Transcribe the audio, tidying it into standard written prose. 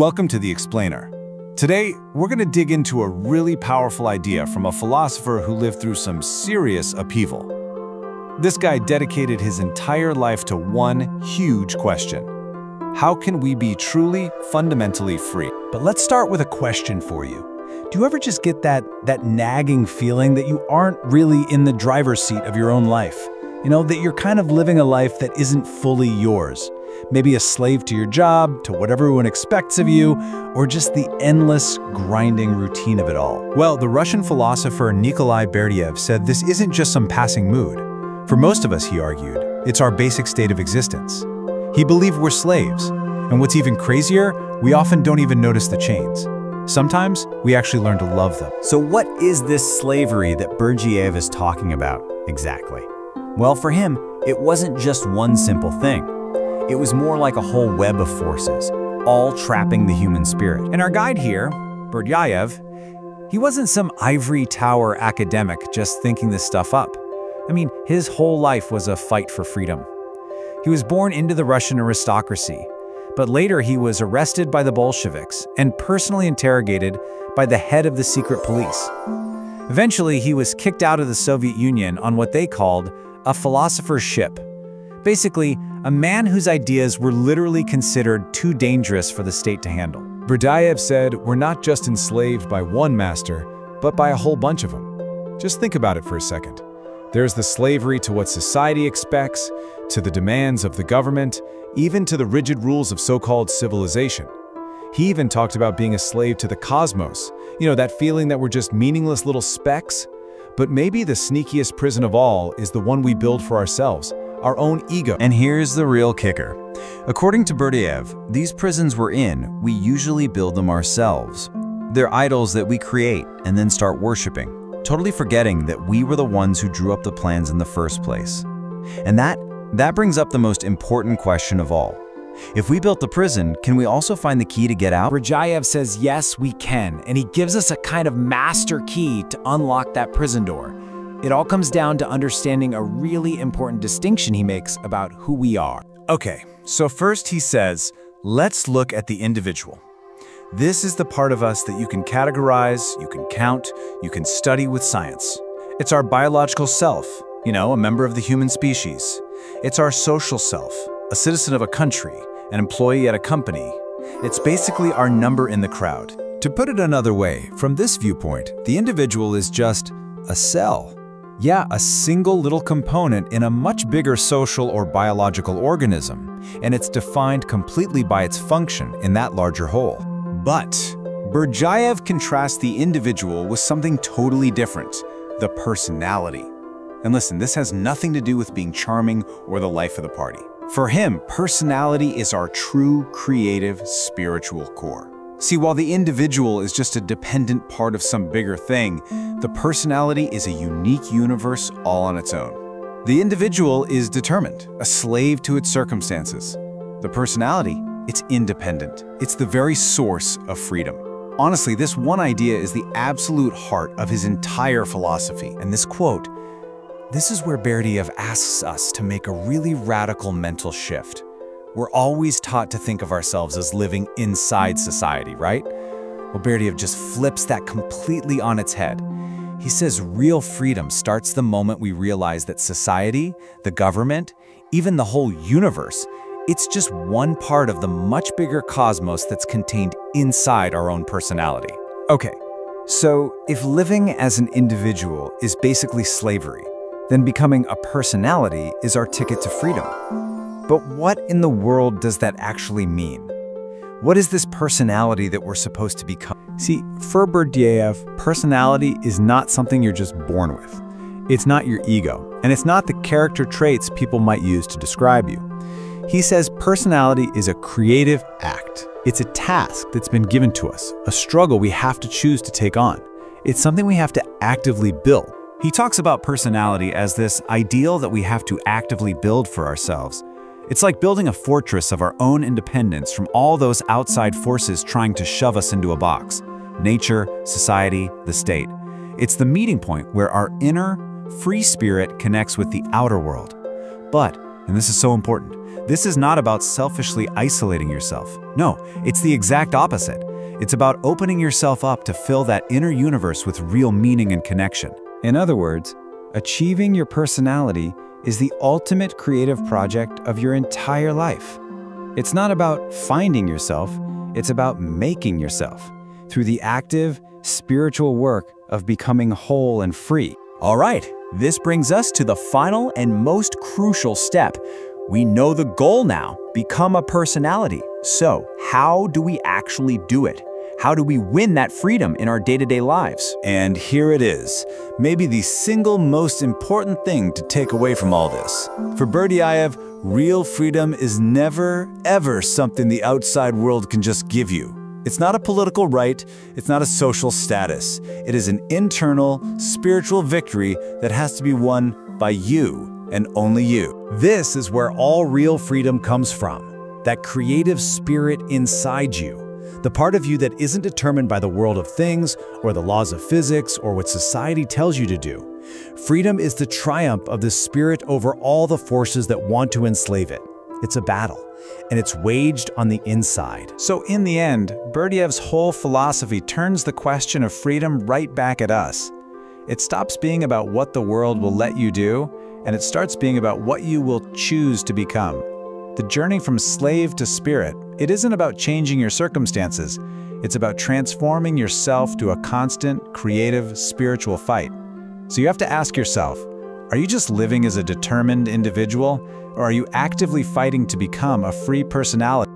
Welcome to The Explainer. Today, we're going to dig into a really powerful idea from a philosopher who lived through some serious upheaval. This guy dedicated his entire life to one huge question. How can we be truly, fundamentally free? But let's start with a question for you. Do you ever just get that nagging feeling that you aren't really in the driver's seat of your own life? That you're kind of living a life that isn't fully yours. Maybe a slave to your job, to what everyone expects of you, or just the endless, grinding routine of it all. Well, the Russian philosopher Nikolai Berdyayev said this isn't just some passing mood. For most of us, he argued, it's our basic state of existence. He believed we're slaves, and what's even crazier, we often don't even notice the chains. Sometimes, we actually learn to love them. So what is this slavery that Berdyayev is talking about exactly? Well, for him, it wasn't just one simple thing. It was more like a whole web of forces, all trapping the human spirit. And our guide here, Berdyayev, he wasn't some ivory tower academic just thinking this stuff up. I mean, his whole life was a fight for freedom. He was born into the Russian aristocracy, but later he was arrested by the Bolsheviks and personally interrogated by the head of the secret police. Eventually, he was kicked out of the Soviet Union on what they called a philosopher's ship. Basically, a man whose ideas were literally considered too dangerous for the state to handle. Berdyayev said, we're not just enslaved by one master, but by a whole bunch of them. Just think about it for a second. There's the slavery to what society expects, to the demands of the government, even to the rigid rules of so-called civilization. He even talked about being a slave to the cosmos, that feeling that we're just meaningless little specks. But maybe the sneakiest prison of all is the one we build for ourselves, our own ego. And here's the real kicker. According to Berdyayev, these prisons we're in, we usually build them ourselves. They're idols that we create and then start worshiping, totally forgetting that we were the ones who drew up the plans in the first place. And that brings up the most important question of all. If we built the prison, can we also find the key to get out? Berdyayev says yes, we can, and he gives us a kind of master key to unlock that prison door. It all comes down to understanding a really important distinction he makes about who we are. Okay, so first he says, let's look at the individual. This is the part of us that you can categorize, you can count, you can study with science. It's our biological self, a member of the human species. It's our social self, a citizen of a country, an employee at a company. It's basically our number in the crowd. To put it another way, from this viewpoint, the individual is just a cell. Yeah, a single little component in a much bigger social or biological organism, and it's defined completely by its function in that larger whole. But Berdyayev contrasts the individual with something totally different, the personality. And listen, this has nothing to do with being charming or the life of the party. For him, personality is our true, creative, spiritual core. See, while the individual is just a dependent part of some bigger thing, the personality is a unique universe all on its own. The individual is determined, a slave to its circumstances. The personality, it's independent. It's the very source of freedom. Honestly, this one idea is the absolute heart of his entire philosophy. And this quote, this is where Berdyayev asks us to make a really radical mental shift. We're always taught to think of ourselves as living inside society, right? Well, Berdyayev just flips that completely on its head. He says real freedom starts the moment we realize that society, the government, even the whole universe, it's just one part of the much bigger cosmos that's contained inside our own personality. Okay, so if living as an individual is basically slavery, then becoming a personality is our ticket to freedom. But what in the world does that actually mean? What is this personality that we're supposed to become? See, for Berdyayev, personality is not something you're just born with. It's not your ego, and it's not the character traits people might use to describe you. He says personality is a creative act. It's a task that's been given to us, a struggle we have to choose to take on. It's something we have to actively build. He talks about personality as this ideal that we have to actively build for ourselves. It's like building a fortress of our own independence from all those outside forces trying to shove us into a box. Nature, society, the state. It's the meeting point where our inner, free spirit connects with the outer world. But And this is so important. This is not about selfishly isolating yourself. No, it's the exact opposite. It's about opening yourself up to fill that inner universe with real meaning and connection. In other words, achieving your personality is the ultimate creative project of your entire life. It's not about finding yourself, it's about making yourself through the active, spiritual work of becoming whole and free. All right, this brings us to the final and most crucial step. We know the goal now, become a personality. So, how do we actually do it? How do we win that freedom in our day-to-day lives? And here it is, maybe the single most important thing to take away from all this. For Berdyayev, real freedom is never, ever something the outside world can just give you. It's not a political right, it's not a social status. It is an internal, spiritual victory that has to be won by you and only you. This is where all real freedom comes from, that creative spirit inside you. The part of you that isn't determined by the world of things or the laws of physics or what society tells you to do. Freedom is the triumph of the spirit over all the forces that want to enslave it. It's a battle, and it's waged on the inside. So in the end, Berdyayev's whole philosophy turns the question of freedom right back at us. It stops being about what the world will let you do, and it starts being about what you will choose to become. The journey from slave to spirit, it isn't about changing your circumstances. It's about transforming yourself to a constant, creative, spiritual fight. So you have to ask yourself, are you just living as a determined individual, or are you actively fighting to become a free personality?